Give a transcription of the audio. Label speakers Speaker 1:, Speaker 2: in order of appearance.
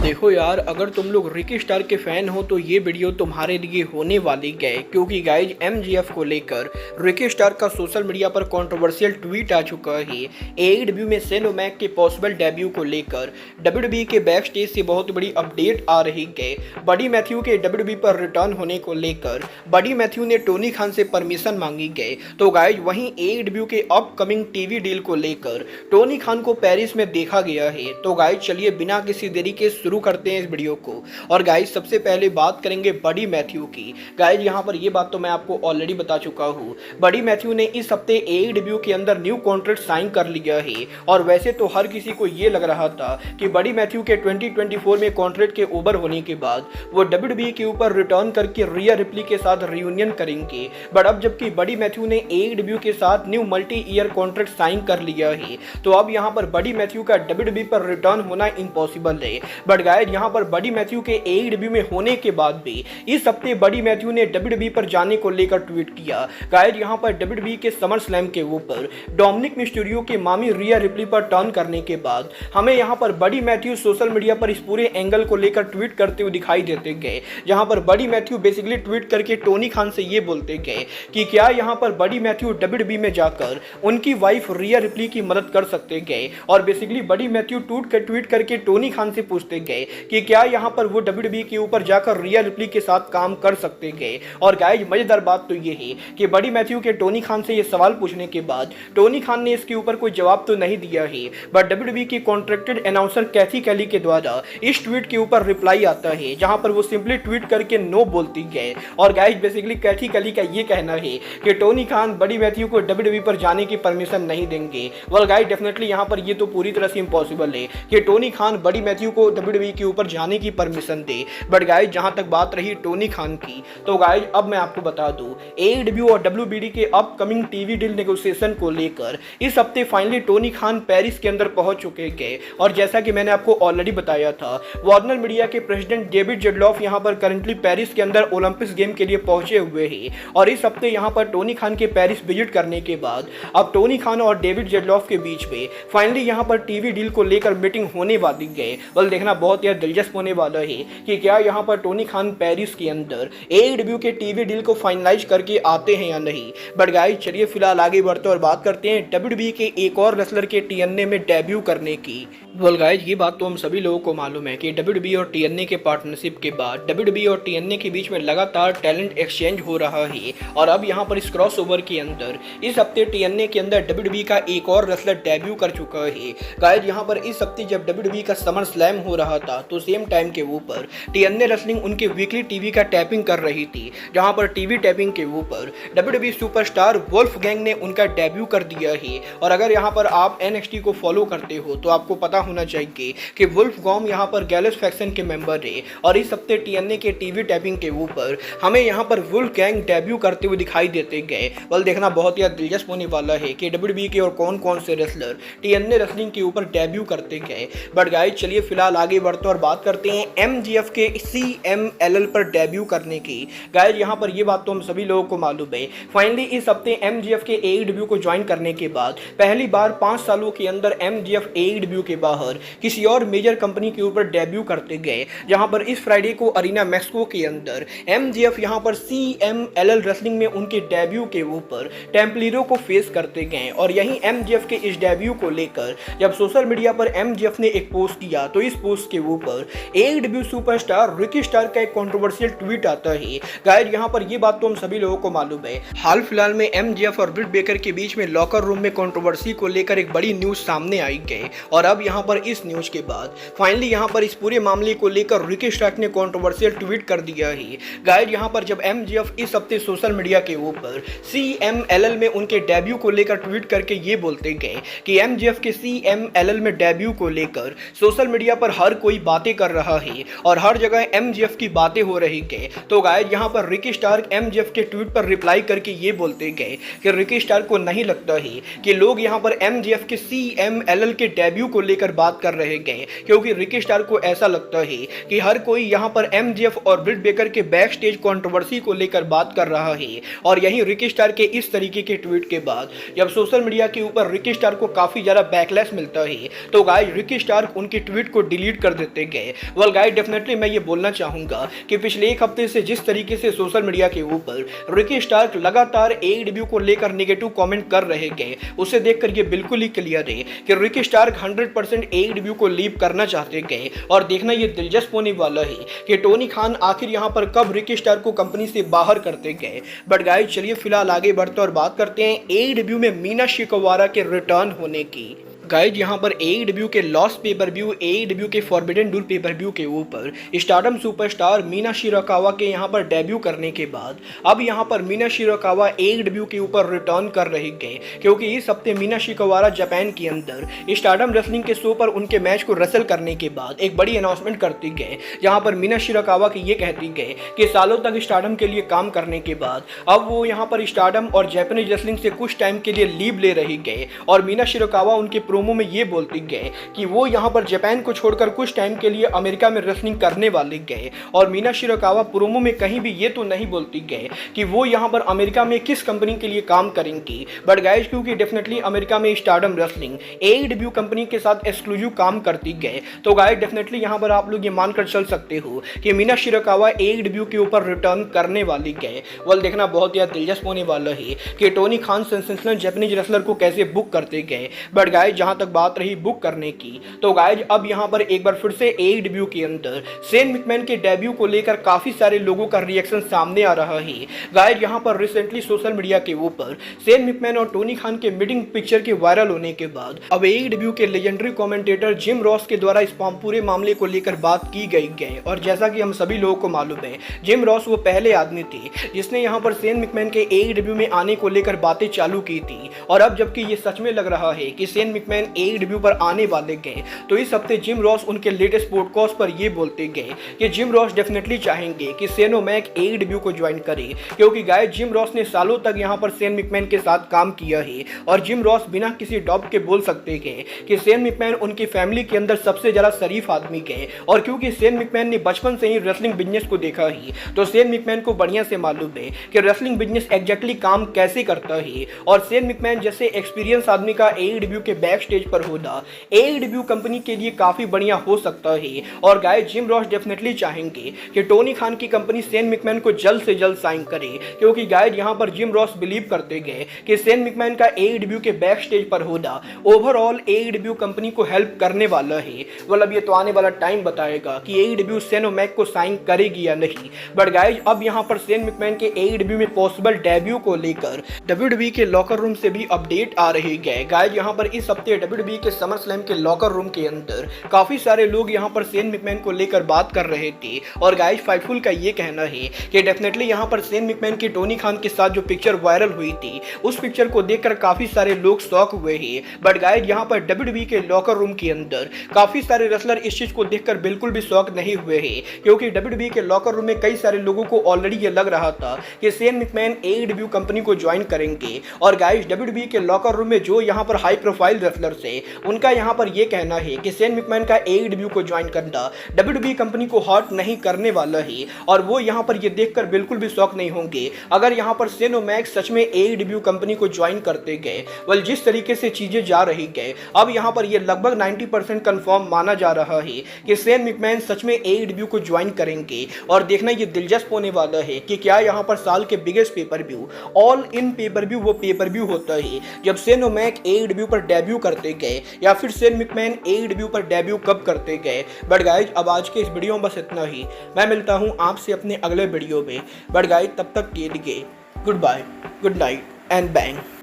Speaker 1: देखो यार, अगर तुम लोग रिकी स्टार के फैन हो तो ये वीडियो तुम्हारे लिए होने वाली है, क्योंकि गाइज एमजीएफ को लेकर रिकी स्टार का सोशल मीडिया पर कंट्रोवर्शियल ट्वीट आ चुका है। एईडब्ल्यू में शेन ओमैक के पॉसिबल डेब्यू को लेकर डब्ल्यूडब्ल्यूई के बैक स्टेज से बहुत बड़ी अपडेट आ रही है। बडी मैथ्यू के डब्ल्यूडब्ल्यूई पर रिटर्न होने को लेकर बडी मैथ्यू ने टोनी खान से परमिशन मांगी है। तो गाइज वहीं एईडब्ल्यू के अपकमिंग टीवी डील को लेकर टोनी खान को पेरिस में देखा गया है। तो गाइज चलिए बिना किसी देरी के शुरू करते हैं इस वीडियो को। और गाइस सबसे पहले बात करेंगे बडी मैथ्यू की। गाइस यहां पर ये बात तो मैं आपको ऑलरेडी बता चुका हूं, बडी मैथ्यू ने इस हफ्ते एईडब्ल्यू के अंदर न्यू कॉन्ट्रैक्ट साइन कर लिया है। और वैसे तो हर किसी को ये लग रहा था कि बडी मैथ्यू के 2024 में कॉन्ट्रैक्ट के ओवर होने के बाद वो डब्ल्यूडब्ल्यूई के ऊपर रिटर्न करके रिया रिप्ली के साथ रियूनियन करेंगे। बट अब जबकि बडी मैथ्यू ने एईडब्ल्यू के साथ new multi year contract sign कर लिया है, तो अब यहां पर बडी मैथ्यू का डब्ल्यूडब्ल्यूई पर रिटर्न होना इम्पॉसिबल है। बट गाइस यहां पर बडी मैथ्यू के एईडब्ल्यू में होने के बाद भी इस हफ्ते बडी मैथ्यू ने डब्ल्यूडब्ल्यूई पर जाने को लेकर ट्वीट किया। गाइस यहां पर डब्ल्यूडब्ल्यूई के समर स्लैम के ऊपर डोमिनिक मिस्टीरियो के मामी रिया रिप्ली पर टर्न करने के बाद हमें यहां पर बडी मैथ्यू सोशल मीडिया पर इस पूरे एंगल को लेकर ट्वीट करते हुए दिखाई देते गए, जहां पर बडी मैथ्यू बेसिकली ट्वीट करके टोनी खान से ये बोलते गए कि क्या यहां पर बडी मैथ्यू डब्ल्यूडब्ल्यूई में जाकर उनकी वाइफ रिया रिप्ली की मदद कर सकते गए। और बेसिकली बडी मैथ्यू ट्वीट करके टोनी खान से पूछते गए कि क्या यहां पर वो डब्ल्यूडब्ल्यूई के ऊपर जाकर रिया रिप्ली के साथ काम कर सकते गए। और गाइस मजेदार बात तो ये है कि बडी मैथ्यू के टोनी खान से ये सवाल पूछने के बाद टोनी खान ने इसके ऊपर कोई जवाब तो नहीं दिया है, बट डब्ल्यूडब्ल्यूई की कॉन्ट्रैक्टेड अनाउंसर कैथी कैली के द्वारा इस ट्वीट के ऊपर रिप्लाई आता है, जहां पर वो सिंपली ट्वीट करके नो बोलती गए। और गाइस बेसिकली कैथी कैली का ये कहना है कि टोनी खान बडी मैथ्यू को डब्ल्यूडब्ल्यूई पर जाने की परमिशन नहीं देंगे। वेल गाइस डेफिनेटली यहां पर ये तो पूरी तरह से इम्पॉसिबल है कि टोनी खान बडी मैथ्यू को डब्ल्यूडब्ल्यूई के ऊपर जाने की परमिशन दे। बट गाइस जहां तक बात रही टोनी खान की, तो गाइस अब मैं आपको बता दूं एईडब्ल्यू और डब्ल्यूबीडी के अपकमिंग टीवी डील नेगोशिएशन को लेकर इस हफ्ते फाइनली टोनी खान पेरिस के अंदर पहुंच चुके हैं। और जैसा कि मैंने आपको ऑलरेडी बताया था, वार्नर मीडिया के प्रेसिडेंट डेविड जेडलॉफ यहां पर करंटली पेरिस के अंदर ओलंपिक्स गेम के लिए पहुंचे हुए हैं। और इस हफ्ते यहां पर टोनी खान के पेरिस विजिट करने के बाद अब टोनी खान और डेविड जेडलॉफ के बीच में फाइनली यहां पर टीवी डील को लेकर मीटिंग होने वाली है। वेल देखना बहुत ही दिलचस्प होने वाला है कि क्या यहां पर टोनी खान पेरिस के अंदर एईडब्ल्यू के टीवी डील को फाइनलाइज करके आते हैं या नहीं। बट गाइस चलिए फिलहाल आगे बढ़ते और बात करते हैं डब्ल्यूडब्ल्यूई के एक और रेसलर के टीएनए में डेब्यू करने की। वेल गाइस ये बात तो हम सभी लोगों को मालूम है कि डब्ल्यूडब्ल्यूई और टीएनए के पार्टनरशिप के बाद डब्ल्यूडब्ल्यूई और टीएनए के बीच में लगातार टैलेंट एक्सचेंज हो रहा है। और अब यहां पर इस क्रॉसओवर के अंदर इस हफ्ते टीएनए के अंदर डब्ल्यूडब्ल्यूई का एक और रेसलर डेब्यू कर चुका है। गाइस यहां पर इस हफ्ते जब डब्ल्यूडब्ल्यूई का समर स्लैम हो रहा था, तो सेम टाइम के ऊपर टीएनए रेसलिंग उनके वीकली टीवी का टैपिंग कर रही थी, जहां पर टीवी टैपिंग के ऊपर डब्ल्यूडब्ल्यूई सुपरस्टार वुल्फगैंग ने उनका डेब्यू कर दिया है। और अगर यहां पर आप एनएक्सटी को फॉलो करते हो तो आपको पता होना चाहिए कि वुल्फगॉम यहां पर गैलस फैक्शन के मेंबर है। और इस हफ्ते टीएनए के टीवी टैपिंग के ऊपर हमें यहां पर वुल्फगैंग डेब्यू करते हुए दिखाई देते गए। बल देखना बहुत ही दिलचस्प होने वाला है कि डब्ल्यूडब्ल्यूई के और कौन कौन से रेसलर टीएनए रेसलिंग के ऊपर डेब्यू करते गए। बट गाइस चलिए फिलहाल आगे बढ़ते और बात करते हैं एमजीएफ के सीएमएलएल पर डेब्यू करने की। गाइस यहां पर ये बात तो हम सभी लोगों को मालूम है, फाइनली इस हफ्ते एमजीएफ के एईडब्ल्यू को ज्वाइन करने के बाद पहली बार 5 सालों के अंदर एमजीएफ एईडब्ल्यू के बाहर किसी और मेजर कंपनी के ऊपर डेब्यू करते गए। जहां पर इस फ्राइडे को अरीना मैक्सिको के अंदर एमजीएफ यहां पर सीएमएलएल रेसलिंग में उनके डेब्यू के ऊपर टेम्पलिरो को फेस करते गए। और यहीं एमजीएफ के इस डेब्यू को लेकर जब सोशल मीडिया पर एमजीएफ ने एक पोस्ट किया, तो इस पोस्ट के ऊपर एईडब्ल्यू सुपरस्टार रिकी स्टार का एक कंट्रोवर्शियल ट्वीट आता है। गाइस यहां पर ये बात तो हम सभी लोगों को मालूम है, हाल फिलहाल में एमजीएफ और ब्रिट बेकर के बीच में लॉकर रूम में कंट्रोवर्सी को लेकर एक बड़ी न्यूज सामने आई है। और अब यहां पर इस न्यूज के बाद फाइनली यहां पर इस पूरे मामले को लेकर रिकी स्टार ने कंट्रोवर्शियल ट्वीट कर दिया है। गाइस यहां पर जब एमजीएफ इस हफ्ते सोशल मीडिया के ऊपर सीएमएलएल में उनके डेब्यू को लेकर ट्वीट करके ये बोलते गए कि एमजीएफ के सीएमएलएल में डेब्यू को लेकर सोशल मीडिया पर हर कोई बातें कर रहा है और हर जगह एमजीएफ की बातें हो रही है। तो गाइस यहां पर रिकी स्टार एमजीएफ के ट्वीट पर रिप्लाई करके ये बोलते गए कि रिकी स्टार को नहीं लगता है कि लोग यहां पर एमजीएफ के सीएमएलएल के डेब्यू को लेकर बात कर रहे हैं, क्योंकि रिकी स्टार को ऐसा लगता है कि हर कोई यहां पर एमजीएफ और ब्रिट बेकर के बैक स्टेज कंट्रोवर्सी को लेकर बात कर रहा है। और यहीं रिकी स्टार के इस तरीके के ट्वीट के बाद जब सोशल मीडिया के ऊपर रिकी स्टार को काफी ज्यादा बैकलैश मिलता है, तो गाइस रिकी स्टार उनके ट्वीट को डिलीट कर देते गए। वेल गाइस, डेफिनेटली मैं ये बोलना चाहूंगा कि पिछले एक हफ्ते से जिस तरीके से सोशल मीडिया के ऊपर रिकी स्टार्क लगातार एईडब्ल्यू को लेकर नेगेटिव कमेंट कर रहे गए, उसे देखकर ये बिल्कुल ही क्लियर है कि रिकी स्टार्क 100% एईडब्ल्यू को लीव करना चाहते गए। और देखना ये दिलचस्प होने वाला है कि टोनी खान आखिर यहाँ पर कब रिकी स्टार्क को कंपनी से बाहर करते गए। बट गाइस, चलिए फिलहाल आगे बढ़ते और बात करते हैं एईडब्ल्यू में मीना शिकोवारा के रिटर्न होने की। गाइज, यहाँ पर एईडब्ल्यू के लॉस पेपर व्यू, एईडब्ल्यू के फॉरबिडन डूल पेपर व्यू के ऊपर स्टारडम सुपरस्टार मीना शिरोकावा के यहाँ पर डेब्यू करने के बाद अब यहाँ पर मीना शिरोकावा एईडब्ल्यू के ऊपर रिटर्न कर रहे गए, क्योंकि इस हफ्ते मीना शिकोवारा जापान के अंदर स्टारडम रेसलिंग के शो पर उनके मैच को रसल करने के बाद एक बड़ी अनाउंसमेंट करती गए, जहाँ पर मीना शिरोकावा की ये कहती गए कि सालों तक स्टारडम के लिए काम करने के बाद अब वो यहाँ पर स्टारडम और जापानीज रेसलिंग से कुछ टाइम के लिए लीव ले रही गए। और मीना शिरोकावा उनके प्रोमो में ये बोलती गए कि वो यहाँ पर जापान को छोड़कर कुछ टाइम के लिए अमेरिका में रेसलिंग करने वाले गए। और मीना शिरोकावा प्रोमो में कहीं भी ये तो नहीं बोलती गए कि वो यहाँ पर अमेरिका में किस कंपनी के लिए काम करेंगी। बट गाइस, क्योंकि डेफिनेटली अमेरिका में स्टारडम रेसलिंग एईडब्ल्यू कंपनी के साथ एक्सक्लूसिव काम करती गए, तो गाइस डेफिनेटली यहाँ पर आप लोग ये मानकर चल सकते हो कि मीना शिरोकावा एईडब्ल्यू के ऊपर रिटर्न करने वाली गए। वेल, देखना बहुत ही दिलचस्प होने वाला है कि Tony Khan sensational Japanese wrestler को कैसे बुक करते गए। बट गाइस, जहां तक बात रही बुक करने की, तो गाइज अब यहां पर एक बार फिर से एईडब्ल्यू के अंदर शेन मैकमैन के डेब्यू को लेकर काफी सारे लोगों का रिएक्शन सामने आ रहा है। गाइज, यहां पर रिसेंटली सोशल मीडिया के ऊपर शेन मैकमैन और टोनी खान के मीटिंग पिक्चर के वायरल होने के बाद अब एईडब्ल्यू के लेजेंडरी कमेंटेटर जिम रॉस के द्वारा इस पूरे मामले को लेकर बात की गई। और जैसा कि हम सभी लोगों को मालूम है, जिम रॉस वो पहले आदमी थे जिसने यहां पर शेन मैकमैन के एईडब्ल्यू में आने को लेकर बातें चालू की थी। और अब जबकि ये सच में लग रहा है कि शेन मैकमैन एईडब्ल्यू पर आने वाले गए, तो इस हफ्ते जिम रॉस उनके लेटेस्ट पॉडकास्ट पर ये बोलते गए कि जिम रॉस डेफिनेटली चाहेंगे कि शेन ओमैक एईडब्ल्यू को ज्वाइन करे, क्योंकि गाइस जिम रॉस ने सालों तक यहां पर शेन मैकमैन के साथ काम किया है। और जिम रॉस बिना किसी डॉप के बोल सकते हैं कि शेन मैकमैन उनकी फैमिली के अंदर सबसे ज्यादा शरीफ आदमी गए। और क्योंकि शेन मैकमैन ने बचपन से ही रेसलिंग बिजनेस को देखा ही, तो शेन मैकमैन को बढ़िया से मालूम है कि रेसलिंग बिजनेस एग्जैक्टली काम कैसे करता है। और शेन मैकमैन जैसे एक्सपीरियंस आदमी का एईडब्ल्यू के बैक स्टेज पर होना एईडब्ल्यू कंपनी के लिए काफी बढ़िया हो सकता है। और गाइस, जिम रॉस डेफिनेटली चाहेंगे कि टोनी खान की कंपनी शेन मैकमैन को जल्द से जल्द साइन करे, क्योंकि गाइस यहां पर जिम रॉस बिलीव करते गए कि शेन मैकमैन का एईडब्ल्यू के बैक स्टेज पर होना ओवरऑल एईडब्ल्यू कंपनी को हेल्प करने वाला है। मतलब ये तो आने वाला टाइम बताएगा कि एईडब्ल्यू शेन ओमैक को साइन करेगी या नहीं। बट गाइस, अब यहां पर शेन मैकमैन के एईडब्ल्यू में पॉसिबल डेब्यू को लेकर डब्ल्यूडब्ल्यूई के लॉकर रूम से भी अपडेट आ रही है। गाइस, यहां पर इस हफ्ते डब्ल्यूडब्ल्यूई के समर स्लैम के लॉकर रूम के अंदर काफी सारे लोग यहां पर शेन मैकमैन को लेकर बात कर रहे थे। और गाइस, फाइटफुल का ये कहना है कि डेफिनेटली यहां पर शेन मैकमैन की टोनी खान के साथ जो पिक्चर वायरल हुई थी, उस पिक्चर को देखकर काफी सारे लोग शॉक हुए हैं। बट गाइस, यहां पर डब्ल्यूडब्ल्यूई के लॉकर रूम के अंदर काफी सारे रेसलर इस चीज को देखकर बिल्कुल भी शॉक नहीं हुए हैं, क्योंकि डब्ल्यूडब्ल्यूई के लॉकर रूम में कई सारे लोगों को ऑलरेडी ये लग रहा था कि शेन मैकमैन एईडब्ल्यू कंपनी को ज्वाइन करेंगे। और गाइस, डब्ल्यूडब्ल्यूई के लॉकर रूम में जो यहां पर हाई प्रोफाइल रेसलर्स है, उनका यहां पर यह कहना है कि शेन मैकमैन का एईडब्ल्यू को ज्वाइन करना डब्ल्यूडब्ल्यूई कंपनी को हर्ट नहीं करने वाला है। और वो यहां पर ये देखकर बिल्कुल भी शॉक नहीं होंगे अगर यहां पर शेन ओमैक सच में एईडब्ल्यू कंपनी को ज्वाइन करते गए। वेल, जिस तरीके से चीजें जा रही गए, अब यहां पर ये लगभग 90% कंफर्म माना जा रहा है कि शेन मैकमैन सच में एईडब्ल्यू को ज्वाइन करेंगे। और देखना ये दिलचस्प होने वाला है कि क्या यहां पर साल के biggest pay per view, all in pay per view, वो पेपर व्यू होता है जब शेन ओमैक एईडब्ल्यू पर डेब्यू करते गए, या फिर शेन मैकमैन एईडब्ल्यू पर डेब्यू कब करते गए। बट गाइज, अब आज के इस वीडियो में बस इतना ही। मैं मिलता हूं आपसे अपने अगले वीडियो में। बट गाइज, तब तक के लिए goodbye, good night and bang.